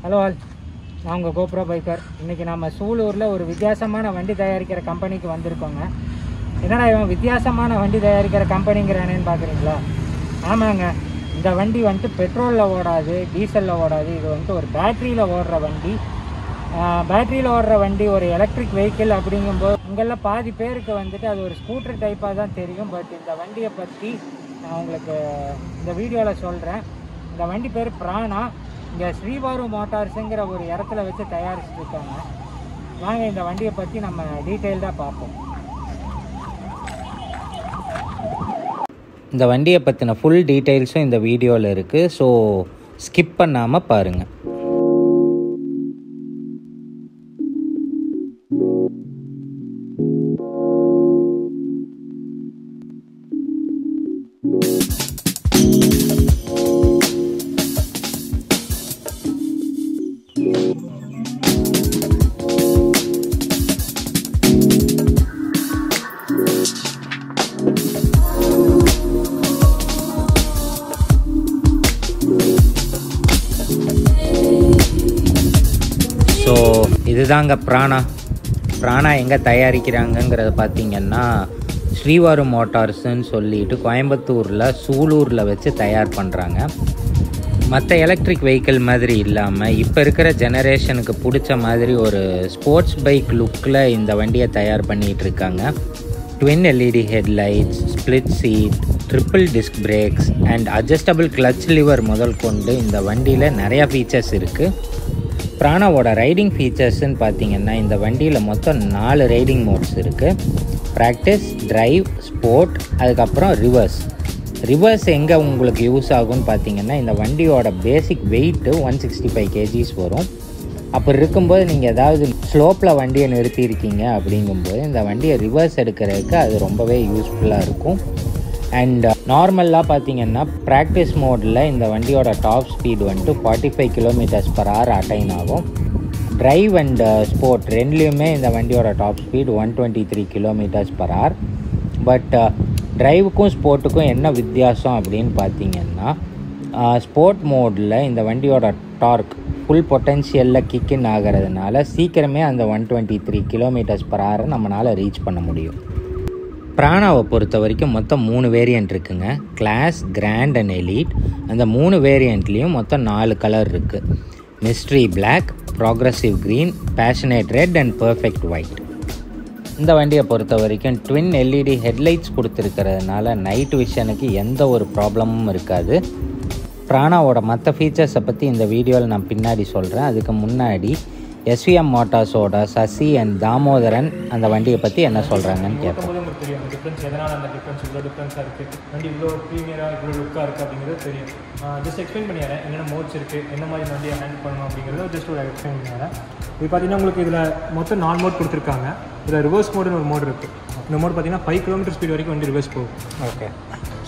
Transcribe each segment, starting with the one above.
Hello all, நான் உங்கள் GoPro biker. இன்றைக்கி நம்ம சூலூரில் ஒரு வித்தியாசமான வண்டி தயாரிக்கிற கம்பெனிக்கு வந்திருக்கோங்க. என்னடா இவன் வித்தியாசமான வண்டி தயாரிக்கிற கம்பெனிங்கிறானேன்னு பார்க்குறீங்களா? ஆமாங்க, இந்த வண்டி வந்துட்டு பெட்ரோலில் ஓடாது, டீசலில் ஓடாது. இது வந்துட்டு ஒரு பேட்ரியில் ஓடுற வண்டி. பேட்ரியில் ஓடுற வண்டி ஒரு எலக்ட்ரிக் வெஹிக்கிள் அப்படிங்கும்போது உங்களில் பாதி பேருக்கு வந்துட்டு அது ஒரு ஸ்கூட்டர் டைப்பாக தான் தெரியும். பட் இந்த வண்டியை பற்றி நான் உங்களுக்கு இந்த வீடியோவில் சொல்கிறேன். இந்த வண்டி பேர் பிரானா. இங்கே ஸ்ரீவாரு மோட்டார்ஸுங்கிற ஒரு இடத்துல வச்சு தயாரிச்சுட்டு இருக்காங்க. வாங்க இந்த வண்டியை பற்றி நம்ம டீட்டெயில்டாக பார்ப்போம். இந்த வண்டியை பற்றின ஃபுல் டீட்டெயில்ஸும் இந்த வீடியோவில் இருக்குது. ஸோ ஸ்கிப் பண்ணாமல் பாருங்கள். ஸோ இதுதாங்க பிரானா எங்கே தயாரிக்கிறாங்கங்கிறத பார்த்திங்கன்னா ஸ்ரீவாரு மோட்டார்ஸுன்னு சொல்லிட்டு கோயம்புத்தூரில் சூலூரில் வச்சு தயார் பண்ணுறாங்க. மற்ற எலக்ட்ரிக் வெஹிக்கிள் மாதிரி இல்லாமல் இப்போ இருக்கிற ஜெனரேஷனுக்கு பிடிச்ச மாதிரி ஒரு ஸ்போர்ட்ஸ் பைக் லுக்கில் இந்த வண்டியை தயார் பண்ணிகிட்ருக்காங்க. Twin LED headlights, split seat, triple disc brakes and adjustable clutch lever முதல் கொண்டு இந்த வண்டியில் நிறையா ஃபீச்சர்ஸ் இருக்குது. பிரானாவோட ரைடிங் ஃபீச்சர்ஸ்ன்னு பார்த்திங்கன்னா இந்த வண்டியில் மொத்தம் 4 ரைடிங் மோட்ஸ் இருக்குது. ப்ராக்டிஸ், ட்ரைவ், ஸ்போர்ட், அதுக்கப்புறம் ரிவர்ஸ் எங்கே உங்களுக்கு யூஸ் ஆகும்னு பார்த்திங்கன்னா இந்த வண்டியோட பேசிக் வெயிட்டு 165 kgs வரும். அப்படி இருக்கும்போது நீங்கள் ஏதாவது ஸ்லோப்பில் வண்டியை நிறுத்தியிருக்கீங்க அப்படிங்கும்போது இந்த வண்டியை ரிவர்ஸ் எடுக்கிறதுக்கு அது ரொம்பவே யூஸ்ஃபுல்லாக இருக்கும். அண்ட் நார்மலாக பார்த்திங்கன்னா ப்ராக்டிஸ் மோடில் இந்த வண்டியோட டாப் ஸ்பீட் வந்துட்டு 45 km/h அட்டைன் ஆகும். ட்ரைவ் அண்ட் ஸ்போர்ட் ரெண்டுலேயுமே இந்த வண்டியோட டாப் ஸ்பீட் 123 km/h. பட் ட்ரைவுக்கும் ஸ்போர்ட்டுக்கும் என்ன வித்தியாசம் அப்படின்னு பார்த்திங்கன்னா ஸ்போர்ட் மோடில் இந்த வண்டியோட டார்க் ஃபுல் பொட்டென்ஷியலில் கிக்கின் ஆகிறதுனால சீக்கிரமே அந்த 123 km/h நம்மளால் ரீச் பண்ண முடியும். பிரானாவை பொறுத்த வரைக்கும் மொத்தம் 3 வேரியண்ட் இருக்குங்க. Class, grand and elite. அந்த 3 வேரியண்ட்லேயும் மொத்தம் 4 கலர் இருக்குது. Mystery black, progressive green, passionate red and perfect white. இந்த வண்டியை பொறுத்த வரைக்கும் ட்வின் எல்இடி ஹெட்லைட்ஸ் கொடுத்துருக்கிறதுனால நைட் விஷனுக்கு எந்த ஒரு ப்ராப்ளமும் இருக்காது. பிரானாவோட மற்ற ஃபீச்சர்ஸை பற்றி இந்த வீடியோவில் நான் பின்னாடி சொல்கிறேன். அதுக்கு முன்னாடி எஸ்விஎம் மோட்டார்ஸோட சசி அண்ட் தாமோதரன் அந்த வண்டியை பற்றி என்ன சொல்கிறாங்கன்னு கேட்போம். உங்களுக்கு தெரியும் அந்த டிஃப்ரென்ஸ், எதனால் அந்த டிஃப்ரென்ஸ் இவ்வளோ டிஃப்ரென்ஸாக இருக்குது, வண்டி இவ்வளோ ப்ரீமியராக இவ்வளோ லுக்காக இருக்குது அப்படிங்கிறது தெரியும். ஜஸ்ட் எக்ஸ்பிளைன் பண்ணிடுறேன் என்னென்ன மோட்ஸ் இருக்குது, என்ன மாதிரி வண்டியை ஹேண்டில் பண்ணணும் அப்படிங்கிறத ஜஸ்ட் ஒரு எக்ஸ்பிளைன் பண்ணிடுறேன். இது பார்த்தீங்கன்னா உங்களுக்கு இதில் மொத்தம் 4 மோட் கொடுத்துருக்காங்க. இதில் ரிவர்ஸ் மோடுன்னு ஒரு மோட் இருக்குது. இந்த மோட் பார்த்தீங்கன்னா 5 km ஸ்பீட் வரைக்கும் வண்டி ரிவர்ஸ் போகும். ஓகே.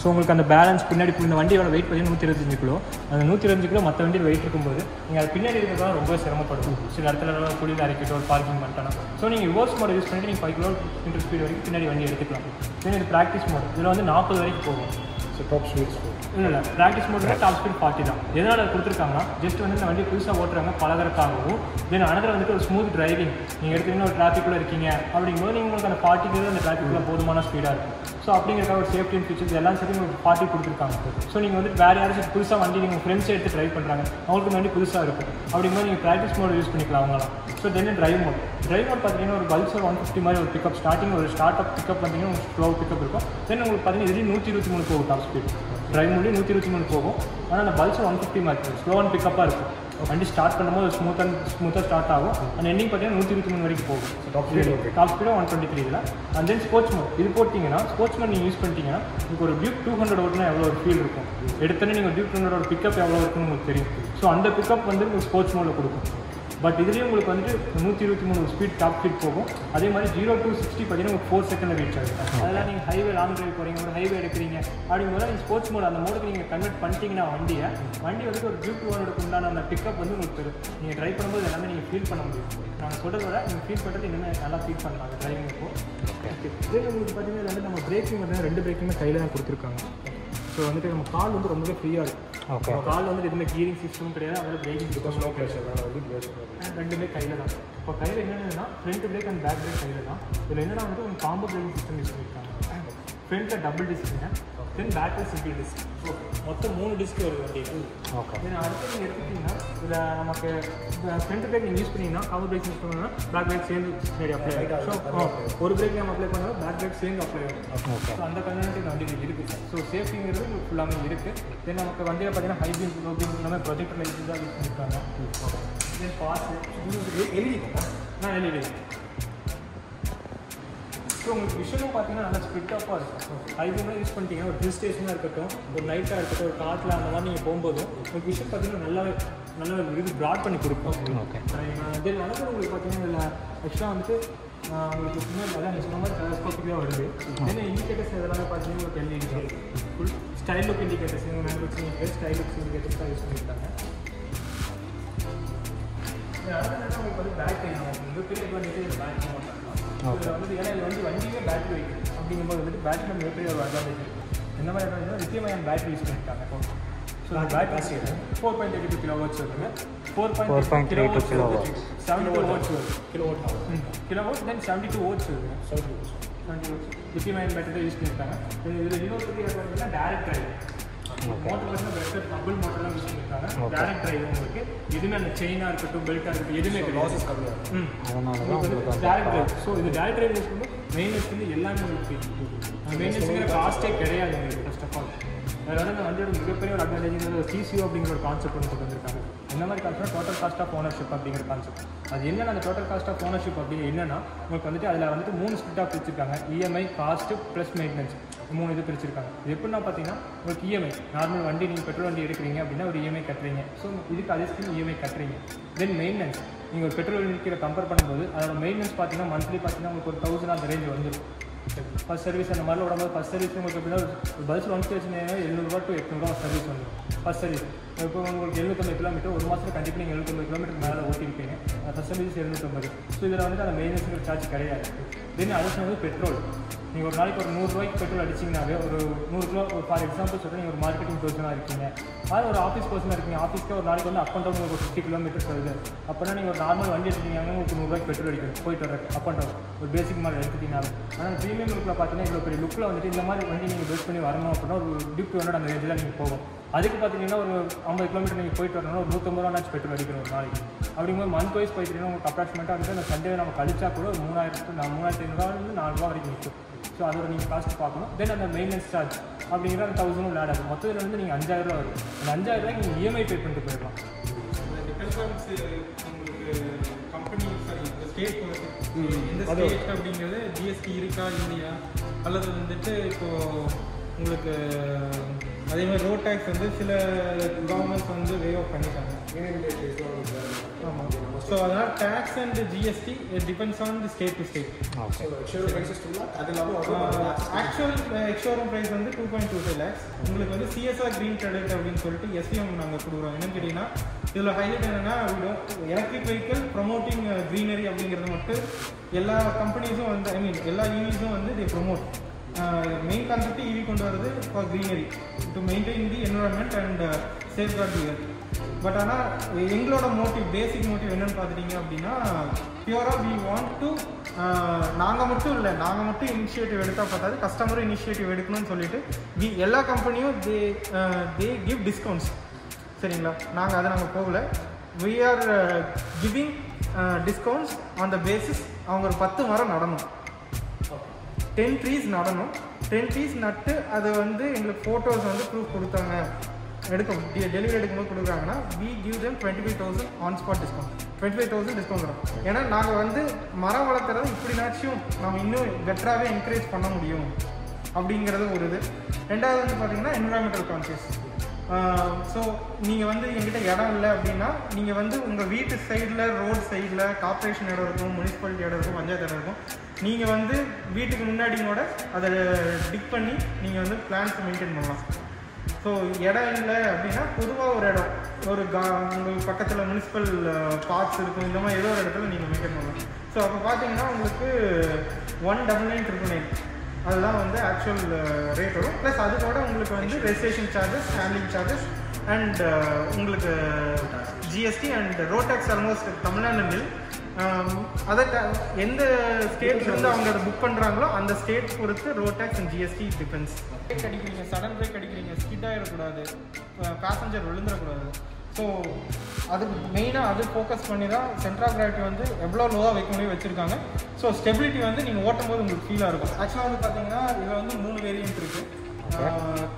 ஸோ உங்களுக்கு அந்த பேலன்ஸ் பின்னாடி இந்த வண்டியோட வெயிட் பார்த்தீங்கன்னா 125 கிலோ. அந்த 125 கிலோ மற்ற வண்டியில் வெயிட் இருக்கும்போது நீங்கள் அது பின்னாடி இருக்கிறதா ரொம்ப சிரமப்படும். சில இடத்துல குளியில் அரைக்கிட்டோ ஒரு பார்க்கிங் பண்ணிட்டோம். ஸோ நீங்கள் ரிவர்ஸ் மோட் யூஸ் பண்ணிட்டு நீங்கள் 5 km ஸ்பீட் வரைக்கும் பின்னாடி வண்டி எடுத்துக்கலாம். தென் இது ப்ராக்டிஸ் மோட். இதில் வந்து 40 வரைக்கும் போகும். ஸோ டாப் ஸ்பீட் இல்லை ப்ராக்டிஸ் மோட்னா டாப் ஸ்பீட் 40 தான். எதனால் அது கொடுத்துருக்காங்கன்னா ஜஸ்ட் வந்து இந்த வண்டி புதுசாக ஓட்டுறாங்க பழகிறதுக்காகவும், தென் அனதர் வந்துட்டு ஒரு ஸ்மூத் டிரைவிங். நீங்கள் எடுத்தீங்கன்னா ஒரு டிராஃபிக்குள்ளே இருக்கீங்க அப்படிங்கும்போது நீங்கள் உங்களுக்கு அந்த 40 அந்த டிராஃபிக்குள்ளே போதுமான ஸ்பீடாக இருக்கும். ஸோ அப்படிங்கிறக்காக ஒரு சேஃப்டி அண்ட் ஃபீச்சர்ஸ் எல்லாம் சரி உங்களுக்கு 40 கொடுத்துருக்காங்க. ஸோ நீங்கள் வந்து வேறு யாராச்சும் புதுசாக வண்டி நீங்கள் ஃப்ரெண்ட்ஸ் எடுத்து ட்ரைவ் பண்ணுறாங்க, அவங்களுக்கு வண்டி புதுசாக இருக்கும் அப்படிங்கும்போது நீங்கள் ப்ராக்டிஸ் மோட் யூஸ் பண்ணிக்கலாம் அவங்களாம். ஸோ தென் ட்ரைவ் மோட் பார்த்தீங்கன்னா ஒரு பல்சர் 150 மாதிரி ஒரு பிக்கப் ஸ்டார்டிங் ஒரு ஸ்டார்ட் அப் பிக்கப் பார்த்தீங்கன்னா ஒரு ஸ்லோ பிக்கப் இருக்கும். தென் உங்களுக்கு பார்த்தீங்கன்னா இதுலேயும் 123 போகும் டாப் ஸ்பீட். ட்ரைவ் மோட்லேயும் 123 போகும். ஆனால் அந்த பல்சர் 150 மாதிரி இருக்கும், ஸ்லோ அண்ட் பிக்கப்பாக இருக்கும். வண்டி ஸ்டார்ட் பண்ணும்போது ஸ்மூத்தாக ஸ்டார்ட் ஆகும். அந்த எண்டிங் பார்த்தீங்கன்னா 123 வரைக்கும் போகும். டாப் ஸ்பீடும் 123 இதில். அண்ட் தென் ஸ்போர்ட்ஸ் மோட் இது போட்டிங்கன்னா ஸ்போர்ட்ஸ் மோட் நீங்கள் யூஸ் பண்ணிட்டீங்கன்னா உங்களுக்கு ஒரு டியூக் 200 ஓட்டுனா எவ்வளோ ஒரு ஃபீல் இருக்கும். எடுத்தோன்னே நீங்கள் டியூக் 200 பிக்கப் எவ்வளோ இருக்குன்னு உங்களுக்கு தெரியும். ஸோ அந்த பிக்கப் வந்து உங்களுக்கு ஸ்போர்ட்ஸ் மோடில் கொடுக்கும். பட் இதுலேயும் உங்களுக்கு வந்துட்டு 123 ஸ்பீட் டாப் ஸ்பீட் போகும். அதே மாதிரி 0 to 60 பார்த்தீங்கன்னா உங்களுக்கு 4 செகண்டில் ரீச் ஆகும். அதெல்லாம் நீங்கள் ஹைவே லாங் ட்ரைவ் போகிறீங்க, ஒரு ஹைவே எடுக்கிறீங்க அப்படிங்கும்போது நீங்கள் ஸ்போர்ட்ஸ் மோட் அந்த மோடுக்கு நீங்கள் கன்வெர்ட் பண்ணிட்டீங்கன்னா வண்டி வந்துட்டு ஒரு டியூக் 200க்கு உண்டான அந்த பிக்கப் வந்து உங்களுக்கு தரும். நீங்கள் ட்ரைவ் பண்ணும்போது எல்லாமே நீங்கள் ஃபீல் பண்ண முடியும். நாங்கள் சொல்கிறத விட நீங்கள் ஃபீல் பண்ணுறது இன்னுமே நல்லா ஃபீல் பண்ணலாம் ட்ரைவிங். இப்போ இதே உங்களுக்கு பார்த்தீங்கன்னா வந்து நம்ம பிரேக்கிங் பார்த்தீங்கன்னா 2 பிரேக்குமே கையில் தான் கொடுத்துருக்காங்க. ஸோ வந்துட்டு நம்ம கால் வந்து ரொம்பவே ஃப்ரீயாக இருக்கும். ஓகே. கால் வந்து எதுவுமே கீரிங் சிஸ்டமும் கிடையாது, அதில் பிரேக்கிங் சிஸ்டம் ஸ்லோ ப்ரெஷர் ரெண்டுமே கையில் தான். இப்போ கையில் என்னென்னா front brake and back brake கையில் தான். இதில் என்னென்னா வந்து ஒரு காம்போ பிரேக்கிங் சிஸ்டம் யூஸ் பண்ணியிருக்காங்க. ஃப்ரண்ட்டில் டபுள் டிஸ்க்குங்க, தென் பேக்கில் சிங்கிள் டிஸ்க். ஓகே, மொத்தம் 3 டிஸ்க் வருது வண்டி. ஓகே. தென் அடுத்து நீங்கள் எடுத்துக்கிட்டிங்கன்னா இதில் நமக்கு ஃப்ரண்ட் பிரேக் நீங்கள் யூஸ் பண்ணிங்கன்னா காம்போ பிரேக் யூஸ் பண்ணோம்னா பேக் பிரேக் சேர்ந்து சரி அப்ளை ஆகிடும். ஸோ ஒரு பிரேக் நம்ம அப்ளை பண்ணாலும் பேக் பிரேக் சேர்ந்து அப்ளை ஆகும். ஓகே. ஸோ அந்த கன்வென்ட் இந்த வண்டியில் இருக்குது. ஸோ சேஃப்டிங்கிறது ஃபுல்லாமே இருக்குது. தென் நமக்கு வண்டியில் பார்த்தீங்கன்னா ஹை பீம் லோ பீம் எல்லாமே ப்ரொஜெக்டர் லைட்ஸ் தான் யூஸ் பண்ணியிருக்காங்க. தென் பாஸ் எல்இடி எல்இடி. ஸோ உங்களுக்கு விஷயம் பார்த்தீங்கன்னா நல்லா ஸ்பிட்டாப்பாக இருக்கும். ஹைவேலாம் யூஸ் பண்ணிட்டீங்கன்னா ஒரு ஹில் ஸ்டேஷனாக இருக்கட்டும், ஒரு நைட்டாக இருக்கட்டும், ஒரு காட்டில் அந்த மாதிரி நீங்கள் போகும்போதும் உங்களுக்கு விஷயம் பார்த்தீங்கன்னா நல்லா இது ப்ராட் பண்ணி கொடுக்கும். ஓகே. தென் வந்து உங்களுக்கு பார்த்தீங்கன்னா இதில் ஆக்சுவலாக வந்துட்டு உங்களுக்கு பின்னாடி அதான் நீங்கள் சொன்ன மாதிரி டெலஸ்கோப்பிக்காக வருது. ஏன்னா இண்டிகேட்டர்ஸ் இதெல்லாமே பார்த்தீங்கன்னா உங்களுக்கு LED full style look indicators, manufacturing style looks indicators தான் யூஸ் பண்ணியிருக்காங்க. அடுத்த உங்களுக்கு வந்து பேட்டரி நமக்கு மிகப்பெரிய அட்வான்டேஜ் இந்த பேட்டரி மாட்டாங்க. இதில் வந்து ஏன்னா இது வந்து வண்டியே பேட்டரி வைக்குது. அப்படிங்கும்போது வந்துட்டு பேட்டரியில் மிகப்பெரிய ஒரு அட்வான்டேஜ் இருக்குது. என்ன மாதிரி advantage lithium ion battery use பண்ணியிருக்காங்க. ஸோ அந்த பேட்டரி 4.82 kW வருதுங்க. 4.32 kW 72 watts வருது. கிலோவாட் தென் 72 watts வருதுங்க. 70 watts லித்தியம் அயன் பேட்டரி தான் யூஸ் பண்ணியிருக்காங்க. இதில் இன்னொரு பெரிய அட்வான்டேஜ்னா டேரக்ட் டிரைவ். மோட்டர் பார்த்தீங்கன்னா பெஸ்ட் டபுள் மோட்டர்லாம் யூஸ் பண்ணியிருக்காங்க. டேரக்ட் டிரைவ் உங்களுக்கு எதுவுமே அந்த செயினாக இருக்கட்டும் பெல்ட்டாக இருக்கட்டும் எதுவுமே லாஸஸ் கம்மியாக டேரக்ட் டிரைவ். ஸோ இது டேரக்ட் டிரைவ் யூஸ் பண்ணும்போது மெயின்டெனன்ஸ் வந்து எல்லாமே உங்களுக்கு மெயின்டெனன்ஸுங்கிற காஸ்ட்டே கிடையாது உங்களுக்கு. ஃபர்ஸ்ட் ஆஃப் ஆல் வேறு வந்து அந்த வண்டியோட மிகப்பெரிய ஒரு அட்வான்டேஜ் TCO அப்படிங்கிற ஒரு கான்செப்ட் வந்து கொண்டு வந்திருக்காங்க. என்ன மாதிரி concept total cost of ownership அப்படிங்கிற கான்செப்ட். அது என்னென்ன அந்த டோட்டல் காஸ்ட் ஆஃப் ஓனர்ஷிப் அப்படின்னு என்னன்னா உங்களுக்கு வந்துட்டு அதில் வந்துட்டு 3 ஸ்பிட்டாக பிரிச்சிருக்காங்க. இஎம்ஐ, காஸ்ட்டு ப்ளஸ் மெயின்டெனன்ஸ் 3 இது பிரிச்சிருக்காங்க. இது எப்படின்னா பார்த்தீங்கன்னா உங்களுக்கு இஎம்ஐ நார்மல் வண்டி நீங்கள் பெட்ரோல் வண்டி எடுக்கிறீங்க அப்படின்னா ஒரு இஎம்ஐ கட்டுறீங்க. ஸோ இதுக்கு அதே ஸ்கீம் இஎம்ஐ கட்டுறீங்க. தென் மெயின்டெனன்ஸ் நீங்கள் ஒரு பெட்ரோல் வண்டிக்கு கம்பேர் பண்ணும்போது அதோட மெயின்டெனன்ஸ் பார்த்தீங்கன்னா மந்த்லி பார்த்தீங்கன்னா உங்களுக்கு ஒரு 1000 அந்த ரேஞ்ச் வந்துடும். ஃபஸ்ட் சர்வீஸ் அந்த மாதிரிலாம் விடும்போது ஃபஸ்ட் சர்வீஸ் உங்களுக்கு எப்படின்னா ஒரு பஸ் 1 ஸ்டேஷன் 700 to 800 சர்வீஸ் வந்துடும் ஃபஸ்ட் சர்வீஸ். இப்போ உங்களுக்கு 750 கிலோமீட்டர் ஒரு மாதத்தில் கண்டிப்பாக நீங்கள் 750 கிலோமீட்டர் மேலே ஓட்டிருப்பீங்க. First service 750. ஸோ இதில் வந்துட்டு அந்த மெயின்டெனன்ஸ் சார்ஜ் கிடையாது. தென் அடுத்து வந்து பெட்ரோல். நீங்கள் ஒரு நாளைக்கு ஒரு 100 ரூபாய்க்கு பெட்ரோல் அடிச்சிங்கனாவே ஒரு 100 கிலோ ஃபார் எக்ஸாம்பிள் சொல்கிறேன் நீங்கள் ஒரு மார்க்கெட்டிங் பர்சனாக இருக்கீங்க, அது ஒரு ஆஃபீஸ் பர்சனாக இருக்கீங்க. ஆஃபீஸ்க்கு ஒரு நாளைக்கு வந்து அப் அண்ட் டவுன் உங்களுக்கு ஒரு 50 கிலோமீட்டர்ஸ் வருது. அப்படின்னா நீங்கள் ஒரு நார்மல் வண்டி எடுத்துட்டீங்கன்னா உங்களுக்கு 100 ரூபாய்க்கு பெட்ரோல் அடிக்கணும் போயிட்டு வர அப் அண்ட் டவுன் ஒரு பேசிக் மாதிரி எடுத்துட்டீங்கனாலும். ஆனால் ப்ரீமியம் லுக்கில் பார்த்தீங்கன்னா இவ்வளோ பெரிய லுக்கில் வந்துட்டு இந்த மாதிரி வண்டி நீங்கள் பேஸ் பண்ணி வரணும் அப்படின்னா ஒரு டியூப் 200 அந்த ரேஞ்சில் நீங்கள் போகும். அதுக்கு பார்த்தீங்கன்னா ஒரு 50 கிலோமீட்டர் நீங்கள் போயிட்டு வரணும்னா ஒரு 150 ரூபாச்சு பெட்ரோல் அடிக்கணும் ஒரு நாளைக்கு. அப்படிங்கும்போது மந்த் வைஸ் போயிட்டீங்கன்னா உங்களுக்கு அப்ராக்சிமேட்டாக வந்து அந்த சண்டே நம்ம கழிச்சா கூட ஒரு 3500 4 வரைக்கும் நிற்கும். ஸோ அதோட நீங்கள் காஸ்ட் பார்க்கணும். தென் அந்த மெயின்டெனன்ஸ் சார்ஜ் அப்படிங்கிற அந்த 1000 ஆட் ஆகும். மொத்தத்தில் வந்து நீங்கள் 5000 ரூபா வரும். அந்த 5000 ரூபாய்க்கு நீங்கள் இஎம்ஐ பே பண்ணிட்டு போயிடலாம். உங்களுக்கு கம்பெனி ஸ்டேட் இந்த ஸ்டேட் அப்படிங்கிறது ஜிஎஸ்டி இருக்கா இல்லையா, அல்லது வந்துட்டு இப்போது உங்களுக்கு அதே மாதிரி ரோட் டேக்ஸ் வந்து சில கவர்மெண்ட்ஸ் வந்து வே ஆஃப் பண்ணிட்டாங்க. ஆமாம். ஸோ அதனால் tax and GST depends on the state to state. Actual ex showroom price வந்து 2.25 lakhs. உங்களுக்கு வந்து சிஎஸ்ஆர் க்ரீன் கிரெடிட் அப்படின்னு சொல்லிட்டு எஸ்டிஎம் நாங்கள் கொடுக்குறோம். என்னன்னு கேட்டிங்கன்னா இதில் ஹைலைட் என்னென்னா எலக்ட்ரிக் வெஹிக்கிள் ப்ரொமோட்டிங் க்ரீனரி அப்படிங்கிறது மட்டும் எல்லா கம்பெனிஸும் வந்து எல்லா ஈவிஸும் வந்து தே ப்ரொமோட். மெயின் கான்செப்ட் ஈவி கொண்டு வரது for greenery to maintain the environment and safeguard the earth. But ஆனால் எங்களோட பேசிக் மோட்டிவ் என்னென்னு பார்த்துட்டிங்க அப்படின்னா பியூராக வி வாண்ட் டு நாங்கள் மட்டும் இனிஷியேட்டிவ் எடுத்தால் பார்த்தாது கஸ்டமரும் இனிஷியேட்டிவ் எடுக்கணும்னு சொல்லிட்டு எல்லா கம்பெனியும் தே கிவ் டிஸ்கவுண்ட்ஸ். சரிங்களா, நாங்கள் போகல. We are giving discounts on the basis அவங்க ஒரு 10 மரம் நடணும், 10 trees நடணும். 10 trees நட்டு அது வந்து எங்களுக்கு ஃபோட்டோஸ் வந்து ப்ரூஃப் கொடுத்தாங்க டெலிவரி எடுக்கும்போது கொடுக்குறாங்கன்னா we give them 25,000 on spot discount. 25,000 discount வரும். ஏன்னா நாங்கள் வந்து மரம் வளர்த்துறது இப்படினாச்சும் நம்ம இன்னும் பெட்டராகவே என்கரேஜ் பண்ண முடியும் அப்படிங்கிறது ஒரு இது. ரெண்டாவது வந்து பார்த்தீங்கன்னா என்விரான்மெண்டல் கான்சியஸ். ஸோ நீங்கள் வந்து எங்கிட்ட இடம் இல்லை அப்படின்னா நீங்கள் வந்து உங்கள் வீட்டு சைடில் ரோட் சைடில் கார்பரேஷன் இடம் இருக்கும், முனிசிபாலிட்டி இடம் இருக்கும், பஞ்சாயத்து இடம் இருக்கும். நீங்கள் வந்து வீட்டுக்கு முன்னாடியோட அதை டிக் பண்ணி நீங்கள் வந்து பிளான்ஸ் மெயின்டைன் பண்ணலாம். ஸோ இடம் இல்லை அப்படின்னா பொதுவாக ஒரு இடம் உங்களுக்கு பக்கத்தில் முனிசிபல் பார்க்ஸ் இருக்கும், இந்த மாதிரி ஏதோ ஒரு இடத்துல நீங்கள் மெயின்டைன் பண்ணலாம். ஸோ அப்போ பார்த்தீங்கன்னா உங்களுக்கு 19999 அதுதான் வந்து ஆக்சுவல் ரேட் வரும். ப்ளஸ் அதோட உங்களுக்கு வந்து registration charges, handling charges and உங்களுக்கு GST and road tax almost Tamil Nadu நில். அதை எந்த ஸ்டேட்லேருந்து அவங்க அதை புக் பண்ணுறாங்களோ அந்த ஸ்டேட் பொறுத்து road tax and GST depends. Brake அடிக்கிறீங்க, சடன் பிரேக் அடிக்கிறீங்க, ஸ்கிட் ஆகிடக்கூடாது, பேசஞ்சர் விழுந்துடக்கூடாது. ஸோ அதுக்கு மெயினாக அது ஃபோக்கஸ் பண்ணி தான் சென்டர் ஆஃப் கிராவிட்டி வந்து எவ்வளோ லோவாக வைக்க முடியும் வச்சுருக்காங்க. ஸோ ஸ்டெபிலிட்டி வந்து நீங்கள் ஓட்டும் போது உங்களுக்கு ஃபீலாக இருக்கும். ஆக்சுவலாக வந்து பார்த்தீங்கன்னா இதில் வந்து 3 வேரியன்ட் இருக்குது.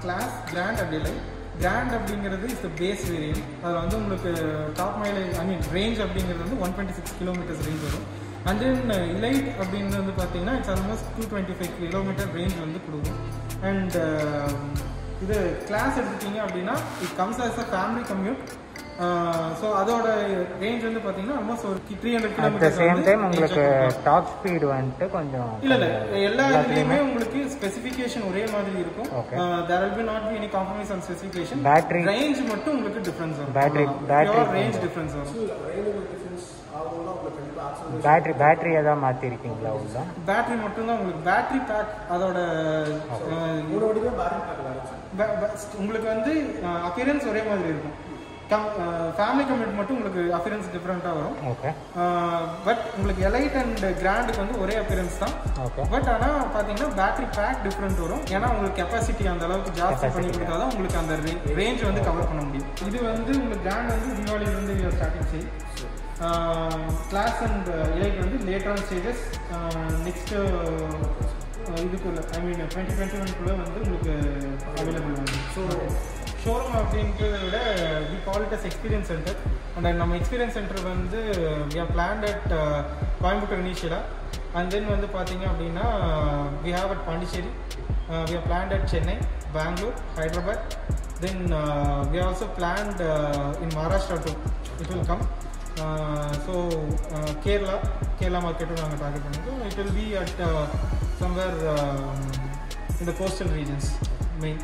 Class, grand and elite. Grand அப்படிங்கிறது இஸ் த பேஸ் வேரியன்ட். அதில் வந்து உங்களுக்கு டாப் மைலேஜ் ரேஞ்ச் அப்படிங்கிறது வந்து 126 கிலோமீட்டர்ஸ் ரேஞ்ச் வரும். அண்ட் தென் எலைட் அப்படிங்கிறது வந்து பார்த்தீங்கன்னா இட்ஸ் ஆல்மோஸ்ட் 225 கிலோமீட்டர் ரேஞ்ச் வந்து கொடுக்கும். அண்ட் இது கிளாஸ் எடுத்துட்டீங்க அப்படின்னா it comes as a family commute. So அதோட ரேஞ்ச் வந்து பார்த்தீங்கன்னா ஆல்மோஸ்ட் ஒரு 300 கிலோமீட்டர். சேம் டைம் உங்களுக்கு டாப் ஸ்பீடு வந்துட்டு கொஞ்சம் இல்லை எல்லா இதுலேயுமே உங்களுக்கு ஸ்பெசிஃபிகேஷன் ஒரே மாதிரி இருக்கும். There will be not be any compromise on specification. Battery range மட்டும் உங்களுக்கு டிஃபரன்ஸ் வரும். பேட்டரி ரேஞ்ச் டிஃபரன்ஸ் வரும். பேட்டரி ஏதாவது மாற்றிருக்கீங்களா? உள்ள பேட்டரி மட்டும்தான் உங்களுக்கு பேட்டரி பேக் அதோட உங்களுக்கு வந்து அப்பியரன்ஸ் ஒரே மாதிரி இருக்கும். ஃபேமிலி கம்யூட் மட்டும் உங்களுக்கு அப்பியரன்ஸ் டிஃப்ரெண்ட்டாக வரும். ஓகே. பட் உங்களுக்கு எலைட் அண்ட் கிராண்டுக்கு வந்து ஒரே அப்பியரன்ஸ் தான். ஓகே. பட் ஆனால் பார்த்தீங்கன்னா பேட்டரி பேக் டிஃப்ரெண்ட் வரும். ஏன்னா உங்களுக்கு கெப்பாசிட்டி அந்த அளவுக்கு ஜாஸ்தி பண்ணி கொடுத்தா தான் உங்களுக்கு அந்த ரேஞ்ச் வந்து கவர் பண்ண முடியும். இது வந்து உங்களுக்கு கிராண்ட் வந்து தீபாவளியிலேருந்து ஸ்டார்டிங் செய்யும். கிளாஸ் அண்ட் எலைட் வந்து லேட்டரான ஸ்டேஜஸ் நெக்ஸ்ட்டு இதுக்குள்ள 2021 வந்து உங்களுக்கு அவைலபிள் வந்து. ஸோ ஷோரூம் அப்படின்றத விட we call it as experience centre. And நம்ம எக்ஸ்பீரியன்ஸ் சென்டர் வந்து we have plant at Coimbatore இனிஷியலாக. அண்ட் தென் வந்து பார்த்தீங்க அப்படின்னா we have at Pondicherry, we have plant at Chennai, Bangalore, Hyderabad. Then we have also plant in Maharashtra too. It will come. So Kerala மார்க்கெட்டும் நாங்கள் target பண்ணியிருக்கோம். It will be at somewhere in the coastal regions main.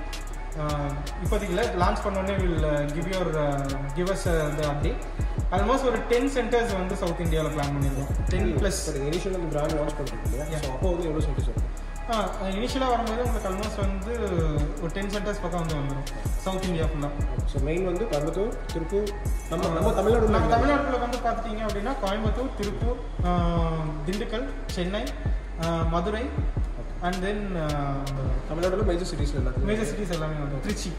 இப்போதைக்கு இல்லை, launch பண்ணோடனே will give us the update. Almost ஒரு 10 centres வந்து south இந்தியாவில் plan பண்ணியிருக்கோம். 10+ இனிஷியல் அந்த பிராண்ட் லான்ச் பண்ணுறீங்க. அப்போ வந்து எவ்வளோ சென்டர்ஸ் வரும்? இனிஷியலாக வரும்போது உங்களுக்கு ஆல்மோஸ்ட் வந்து ஒரு 10 சென்டர்ஸ் பக்கம் வந்து வந்துடும் சவுத் இந்தியா ஃபுல்லாக. ஸோ மெயின் வந்து கோயம்புத்தூர், திருப்பூர், நம்ம தமிழ்நாட்டில் வந்து பார்த்துட்டிங்க அப்படின்னா கோயம்புத்தூர், திருப்பூர், திண்டுக்கல், சென்னை, மதுரை அண்ட் தென் தமிழ்நாட்டில் மேஜர் சிட்டிஸ் எல்லாமே வந்து திருச்சி.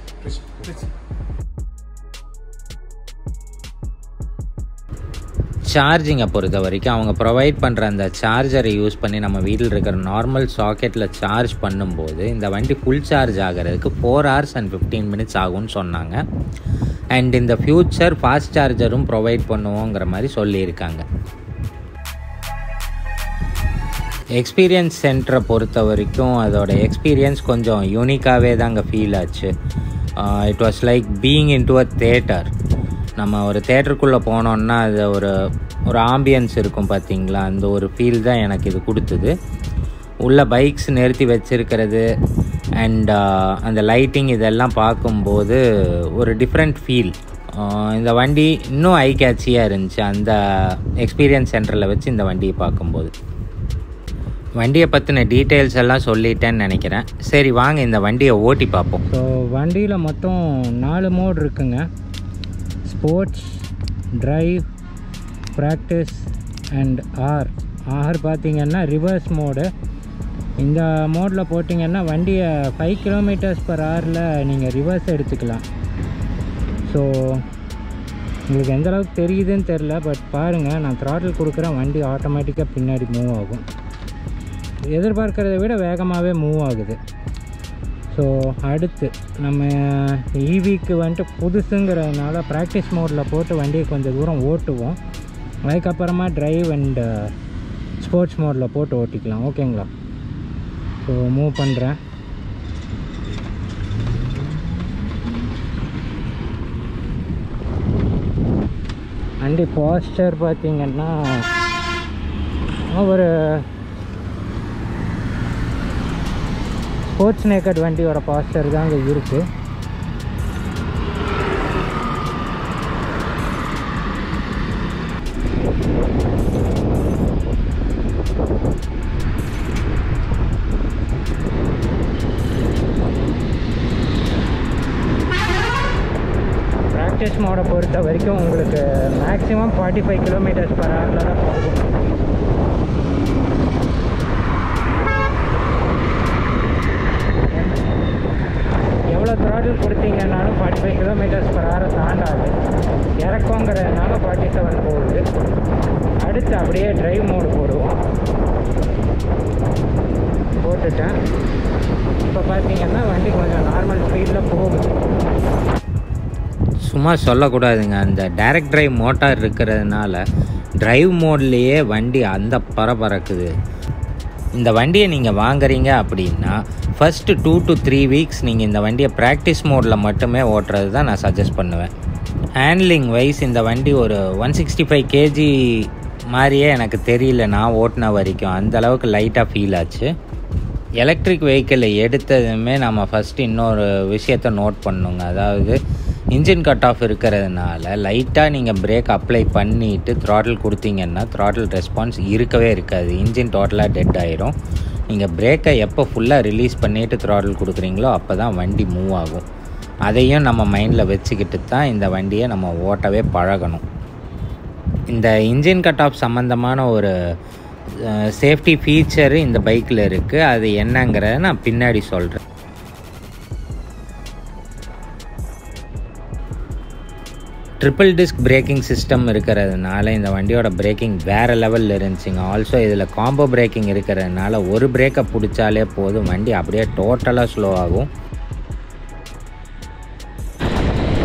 சார்ஜிங்கை பொறுத்த வரைக்கும் அவங்க ப்ரொவைட் பண்ணுற அந்த சார்ஜரை யூஸ் பண்ணி நம்ம வீட்டில் இருக்கிற நார்மல் சாக்கெட்டில் சார்ஜ் பண்ணும்போது இந்த வண்டி ஃபுல் சார்ஜ் ஆகிறதுக்கு 4 hours and 15 minutes ஆகும்னு சொன்னாங்க. அண்ட் இந்த ஃப்யூச்சர் ஃபாஸ்ட் சார்ஜரும் ப்ரொவைட் பண்ணுவோங்கிற மாதிரி சொல்லியிருக்காங்க. எக்ஸ்பீரியன்ஸ் சென்டரை பொறுத்த வரைக்கும் அதோட எக்ஸ்பீரியன்ஸ் கொஞ்சம் யூனிக்காகவே தாங்க ஃபீல் ஆச்சு. It was like being in to a theatre. நம்ம ஒரு தேட்டருக்குள்ளே போனோன்னா அது ஒரு ஆம்பியன்ஸ் இருக்கும் பார்த்தீங்களா, அந்த ஒரு ஃபீல் தான் எனக்கு இது கொடுத்தது. உள்ள பைக்ஸ் நிறுத்தி வச்சுருக்கிறது அண்ட் அந்த லைட்டிங் இதெல்லாம் பார்க்கும்போது ஒரு டிஃப்ரெண்ட் ஃபீல். இந்த வண்டி இன்னும் ஐ கேட்சியாக இருந்துச்சு அந்த எக்ஸ்பீரியன்ஸ் சென்டரில் வச்சு இந்த வண்டியை பார்க்கும்போது. வண்டியை பற்றின டீட்டெயில்ஸ் எல்லாம் சொல்லிட்டேன்னு நினைக்கிறேன். சரி வாங்க இந்த வண்டியை ஓட்டி பார்ப்போம். ஸோ வண்டியில் மொத்தம் 4 மோட் இருக்குங்க. Sports, drive, practice and R பார்த்திங்கன்னா ரிவர்ஸ் மோடு. இந்த மோடில் போட்டிங்கன்னா வண்டியை 5 km/h நீங்கள் ரிவர்ஸ் எடுத்துக்கலாம். ஸோ உங்களுக்கு எந்தளவுக்கு தெரியுதுன்னு தெரில, பட் பாருங்கள், நான் த்ராட்டில் கொடுக்குறேன், வண்டி ஆட்டோமேட்டிக்காக பின்னாடி மூவ் ஆகும். எதிர்பார்க்கிறத விட வேகமாகவே மூவ் ஆகுது. ஸோ அடுத்து நம்ம ஈவிக்கு வந்துட்டு புதுசுங்கிறதுனால ப்ராக்டிஸ் மோடில் போட்டு வண்டியை கொஞ்சம் தூரம் ஓட்டுவோம். அதுக்கப்புறமா டிரைவ் அண்ட் ஸ்போர்ட்ஸ் மோடில் போட்டு ஓட்டிக்கலாம். ஓகேங்களா? ஸோ மூவ் பண்ணுறேன். வண்டி பாஸ்டர் பார்த்திங்கன்னா ஒரு ஸ்போர்ட்ஸ் நேக்கட் வண்டியோட பாஸ்டர் தான் அங்கே இருக்குது. வரைக்கும் உங்களுக்கு மேக்ஸிமம் 45 km/h தான் போகும். எவ்வளோ த்ராட்டில் கொடுத்தீங்கன்னாலும் 45 km/h தாண்டாது. இறக்கங்கிறதுனால 47 போகுது. அடுத்து அப்படியே டிரைவ் மோடு போடுவோம். போட்டுட்டேன். இப்போ பார்த்தீங்கன்னா வண்டி கொஞ்சம் நார்மல் ஸ்பீடில் போகும். சும்மா சொல்லக்கூடாதுங்க, அந்த டைரக்ட் டிரைவ் மோட்டார் இருக்கிறதுனால டிரைவ் மோட்லேயே வண்டி அந்த பறக்குது. இந்த வண்டியை நீங்கள் வாங்குறீங்க அப்படின்னா ஃபஸ்ட்டு 2 to 3 வீக்ஸ் நீங்கள் இந்த வண்டியை ப்ராக்டிஸ் மோடில் மட்டுமே ஓட்டுறது தான் நான் சஜஸ்ட் பண்ணுவேன். ஹேண்ட்லிங் வைஸ் இந்த வண்டி ஒரு 165 kg மாதிரியே எனக்கு தெரியல நான் ஓட்டின வரைக்கும். அந்தளவுக்கு லைட்டாக ஃபீல் ஆச்சு. எலக்ட்ரிக் வெஹிக்கிளை எடுத்ததுமே நம்ம ஃபஸ்ட்டு இன்னொரு விஷயத்தை நோட் பண்ணுங்க. அதாவது இன்ஜின் கட் ஆஃப் இருக்கிறதுனால லைட்டாக நீங்கள் பிரேக் அப்ளை பண்ணிவிட்டு த்ராட்டில் கொடுத்தீங்கன்னா த்ராட்டில் ரெஸ்பான்ஸ் இருக்கவே இருக்காது. இன்ஜின் டோட்டலாக டெட் ஆகிரும். நீங்கள் பிரேக்கை எப்போ ஃபுல்லாக ரிலீஸ் பண்ணிவிட்டு த்ராட்டில் கொடுக்குறீங்களோ அப்போ தான் வண்டி மூவ் ஆகும். அதையும் நம்ம மைண்டில் வச்சுக்கிட்டு தான் இந்த வண்டியை நம்ம ஓட்டவே பழகணும். இந்த இன்ஜின் கட் ஆஃப் சம்மந்தமான ஒரு சேஃப்டி ஃபீச்சரு இந்த பைக்கில் இருக்குது. அது என்னங்கிறத நான் பின்னாடி சொல்கிறேன். ட்ரிபிள் டிஸ்க் பிரேக்கிங் சிஸ்டம் இருக்கிறதுனால இந்த வண்டியோட பிரேக்கிங் வேறு லெவலில் இருந்துச்சுங்க. ஆல்சோ இதில் காம்போ பிரேக்கிங் இருக்கிறதுனால ஒரு பிரேக்கை பிடிச்சாலே போதும், வண்டி அப்படியே டோட்டலாக ஸ்லோ ஆகும்.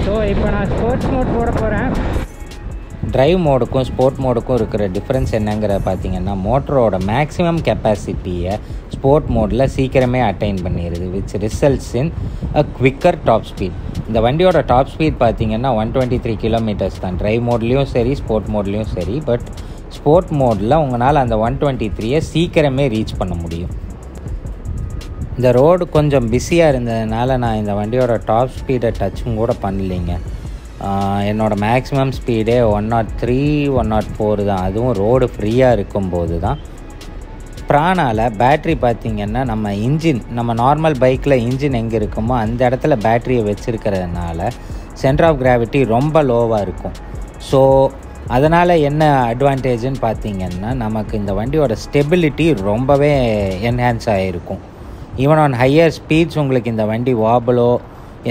ஸோ இப்போ நான் ஸ்போர்ட்ஸ் மோட் போட போகிறேன். டிரைவ் மோடுக்கும் ஸ்போர்ட் மோடுக்கும் இருக்கிற டிஃப்ரென்ஸ் என்னங்கிறத பார்த்தீங்கன்னா, மோட்டரோட மேக்ஸிமம் கெப்பாசிட்டியை ஸ்போர்ட் மோடில் சீக்கிரமே அட்டைன் பண்ணிடுது, which results in a quicker top speed. இந்த வண்டியோட டாப் ஸ்பீட் பார்த்தீங்கன்னா 123 km தான். டிரைவ் மோட்லேயும் சரி ஸ்போர்ட் மோட்லேயும் சரி. பட் ஸ்போர்ட் மோடில் உங்களால் அந்த 123 சீக்கிரமே ரீச் பண்ண முடியும். இந்த ரோடு கொஞ்சம் பிஸியாக இருந்ததுனால நான் இந்த வண்டியோட டாப் ஸ்பீடை டச்சும் கூட பண்ணலைங்க. என்னோடய மேக்ஸிமம் ஸ்பீடே 103, 104 தான். அதுவும் ரோடு ஃப்ரீயாக இருக்கும்போது தான். பிரானாவில் பேட்ரி பார்த்திங்கன்னா நம்ம நார்மல் பைக்கில் இன்ஜின் எங்கே இருக்குமோ அந்த இடத்துல பேட்டரியை வச்சுருக்கிறதுனால சென்டர் ஆஃப் கிராவிட்டி ரொம்ப லோவாக இருக்கும். ஸோ அதனால் என்ன அட்வான்டேஜுன்னு பார்த்திங்கன்னா, நமக்கு இந்த வண்டியோட ஸ்டெபிலிட்டி ரொம்பவே என்ஹான்ஸ் ஆகிருக்கும். ஈவன் ஆன் ஹையர் ஸ்பீட்ஸ் உங்களுக்கு இந்த வண்டி வாபலோ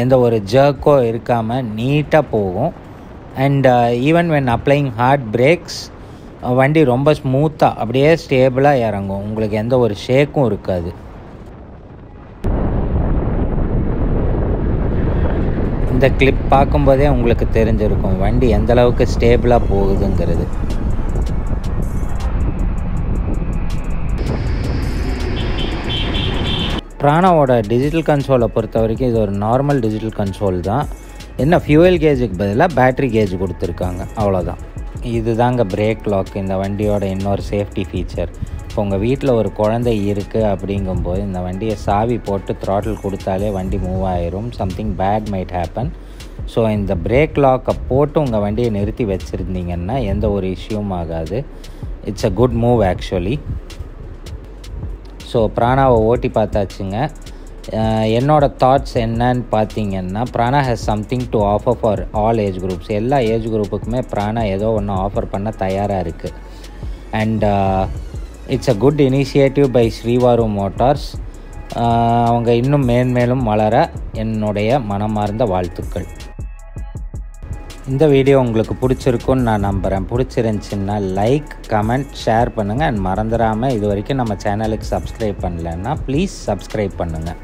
எந்த ஒரு ஜர்க்கோ இருக்காமல் நீட்டாக போகும். And even when applying hard brakes வண்டி ரொம்ப ஸ்மூத்தாக அப்படியே ஸ்டேபிளாக இறங்கும். உங்களுக்கு எந்த ஒரு ஷேக்கும் இருக்காது. இந்த கிளிப் பார்க்கும்போதே உங்களுக்கு தெரிஞ்சிருக்கும் வண்டி எந்தளவுக்கு ஸ்டேபிளாக போகுதுங்கிறது. பிரானாவோட டிஜிட்டல் கன்சோலை பொறுத்த வரைக்கும் இது ஒரு நார்மல் டிஜிட்டல் கன்சோல் தான். என்ன ஃபியூவல் கேஜுக்கு பதிலாக பேட்ரி கேஜ் கொடுத்துருக்காங்க, அவ்வளோதான். இது தாங்க பிரேக் லாக், இந்த வண்டியோட இன்னொரு சேஃப்டி ஃபீச்சர். இப்போ உங்கள் வீட்டில் ஒரு குழந்தை இருக்குது அப்படிங்கும்போது இந்த வண்டியை சாவி போட்டு த்ராட்டில் கொடுத்தாலே வண்டி மூவ் ஆயிரும். Something bad might happen. So இந்த பிரேக் லாக்கை போட்டு உங்கள் வண்டியை நிறுத்தி வச்சுருந்தீங்கன்னா எந்த ஒரு இஷ்யூவும் ஆகாது. It's a good move actually. So பிரானாவை ஓட்டி பார்த்தாச்சுங்க. என்னோட தாட்ஸ் என்னன்னு பார்த்தீங்கன்னா, Prana has something to offer for all age groups. எல்லா ஏஜ் குரூப்புக்குமே பிரானா ஏதோ ஒன்று ஆஃபர் பண்ண தயாராக இருக்குது. And it's a good initiative by Srivaru Motors. அவங்க இன்னும் மேன்மேலும் வளர என்னுடைய மனமார்ந்த வாழ்த்துக்கள். இந்த வீடியோ உங்களுக்கு பிடிச்சிருக்குன்னு நான் நம்புகிறேன். பிடிச்சிருந்துச்சின்னா லைக், கமெண்ட், ஷேர் பண்ணுங்கள். அண்ட் மறந்துடாமல் இது வரைக்கும் நம்ம சேனலுக்கு சப்ஸ்கிரைப் பண்ணலைன்னா ப்ளீஸ் சப்ஸ்கிரைப் பண்ணுங்கள்.